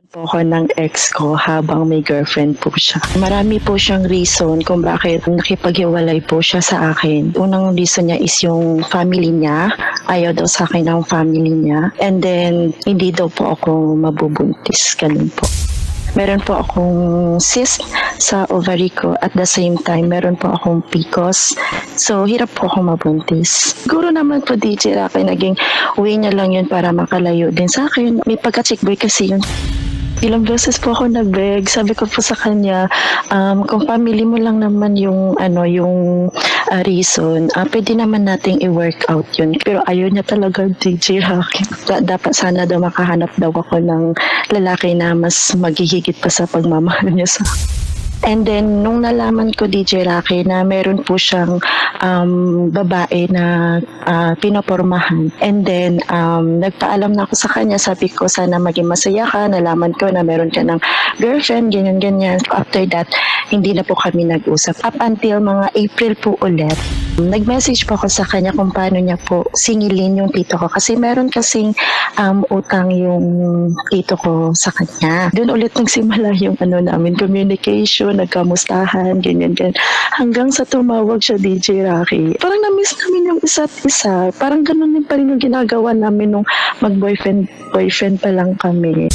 po ako ng ex ko habang may girlfriend po siya. Marami po siyang reason kung bakit nakipaghiwalay po siya sa akin. Unang reason niya is yung family niya. Ayaw daw sa akin ng family niya. And then, hindi daw po ako mabubuntis. Ganun po. Meron po akong cyst sa ovary ko at the same time meron po akong PCOS. So, hirap po akong mabuntis. Siguro naman po DJ Rocky, naging way niya lang yun para makalayo din sa akin. May pagka-chick boy kasi yun. Ilang beses po ako nag-beg. Sabi ko po sa kanya, kung family mo lang naman yung reason, pwede naman nating i-work out yun. Pero ayaw niya talaga, DJ Rocky. Dapat sana daw makahanap daw ako ng lalaki na mas maghihigit pa sa pagmamahal niya sa. And then, nung nalaman ko, DJ Rocky, na meron po siyang babae na pinopormahan. And then, nagpaalam na ako sa kanya. Sabi ko, sana maging masaya ka. Nalaman ko na meron ka ng girlfriend, ganyan-ganyan. After that, hindi na po kami nag-usap. Up until mga April po ulit, nag-message po ako sa kanya kung paano niya po singilin yung tito ko. Kasi meron kasing utang yung tito ko sa kanya. Doon ulit nagsimula yung namin, communication, nagkamustahan, ganyan-ganyan. Hanggang sa tumawag siya, DJ Rocky. Parang na-miss namin yung isa't isa. Parang ganun din pa rin yung ginagawa namin nung mag-boyfriend pa lang kami.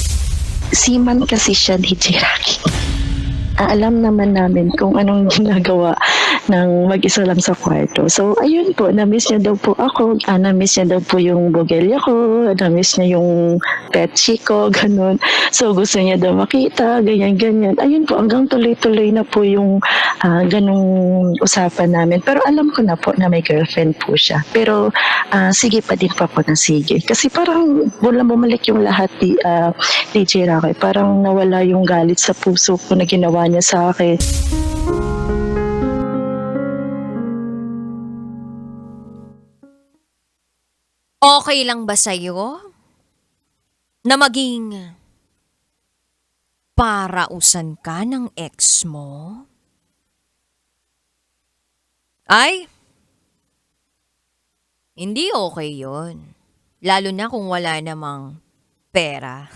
Seaman kasi siya, DJ Rocky. Alam naman namin kung anong ginagawa ng mag-isa lang sa kwarto. So, ayun po, na-miss niya daw po ako. Na-miss niya daw po yung bogelya ko. Na-miss niya yung petchi ko, ganun. So, gusto niya daw makita, ganyan-ganyan. Ayun po, hanggang tuloy-tuloy na po yung ganung usapan namin. Pero alam ko na po na may girlfriend po siya. Pero, sige pa din po ako na sige. Kasi parang wala bumalik yung lahat, DJ Rocky. Parang nawala yung galit sa puso ko na ginawa niya sa akin. Okay lang ba sa'yo na maging parausan ka ng ex mo? Ay, hindi okay yun. Lalo na kung wala namang pera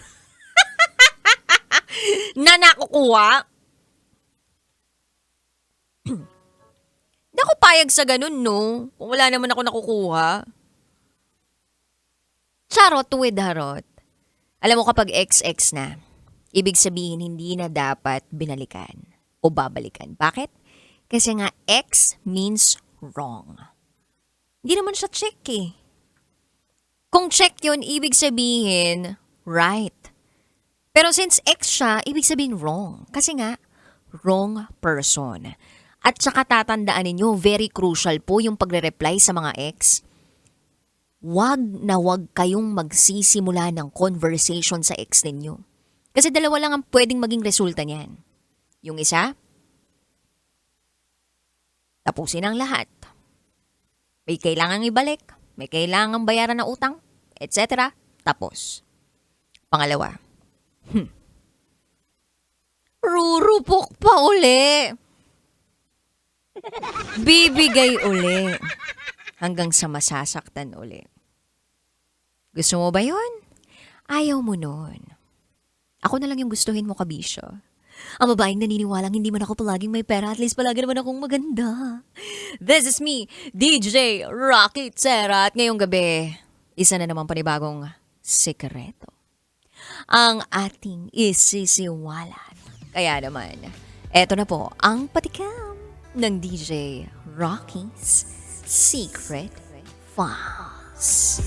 na nakukuha. Hindi ako payag sa ganun, no? Kung wala naman ako nakukuha. Charot with harot. Alam mo kapag ex-ex na, ibig sabihin hindi na dapat binalikan o babalikan. Bakit? Kasi nga ex means wrong. Hindi naman siya check eh. Kung check yun, ibig sabihin right. Pero since ex siya, ibig sabihin wrong. Kasi nga, wrong person. At saka tatandaan ninyo, very crucial po yung pagre-reply sa mga ex. Wag na wag kayong magsisimula ng conversation sa ex ninyo. Kasi dalawa lang ang pwedeng maging resulta niyan. Yung isa, tapusin ang lahat. May kailangang ibalik, may kailangang bayaran na utang, etc. Tapos. Pangalawa, rurupok pa uli. Bibigay uli. Hanggang sa masasaktan uli. Gusto mo ba yun? Ayaw mo nun. Ako na lang yung gustuhin mo, kabisyo. Ang babaeng naniniwalang hindi man ako palaging may pera, at least palagi naman akong maganda. This is me, DJ Rocky Tsera. At ngayong gabi, isa na naman panibagong sekreto ang ating isisiwalat. Kaya naman, eto na po ang patikam ng DJ Rocky's Secret Files.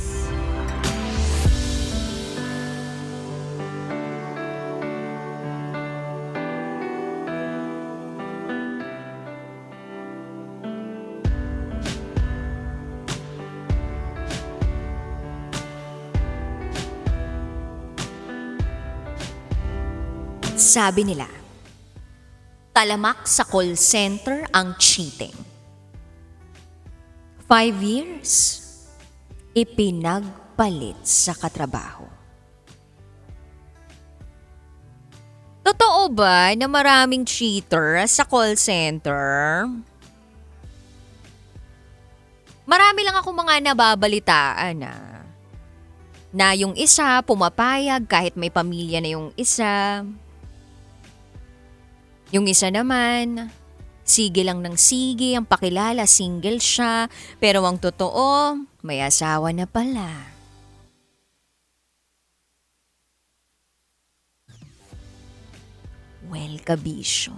Sabi nila, talamak sa call center ang cheating. 5 years, ipinagpalit sa katrabaho. Totoo ba na maraming cheater sa call center? Marami lang ako mga nababalitaan na Na yung isa pumapayag kahit may pamilya na yung isa. Yung isa naman, sige lang ng sige, ang pakilala single siya, pero ang totoo, may asawa na pala. Well, kabisyo,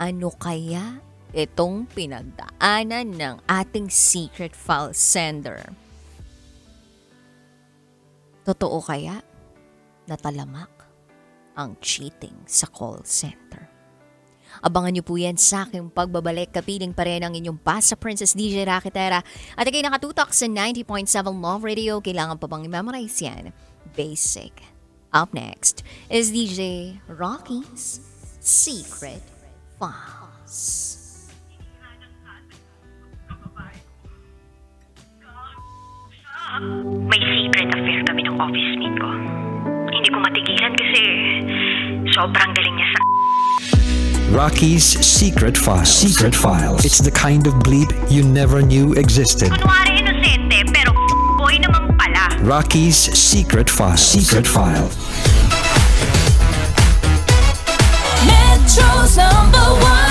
ano kaya itong pinagdaanan ng ating secret file sender? Totoo kaya natalamak ang cheating sa call center? Abangan niyo po yan sa aking pagbabalik. Kapiling pa rin ang inyong Pasa Princess DJ Rakitera. At ikay nakatutok sa 90.7 Love Radio. Kailangan pa bang i-memorize yan? Basic. Up next is DJ Rocky's Secret Files. May secret affair kami ng office mate ko. Hindi ko matigilan kasi sobrang galing niya sa... Rocky's Secret Files. Secret Files. It's the kind of bleep you never knew existed. Kunwari inosente pero boy naman pala. Rocky's Secret Files. Secret Files. Metro's #1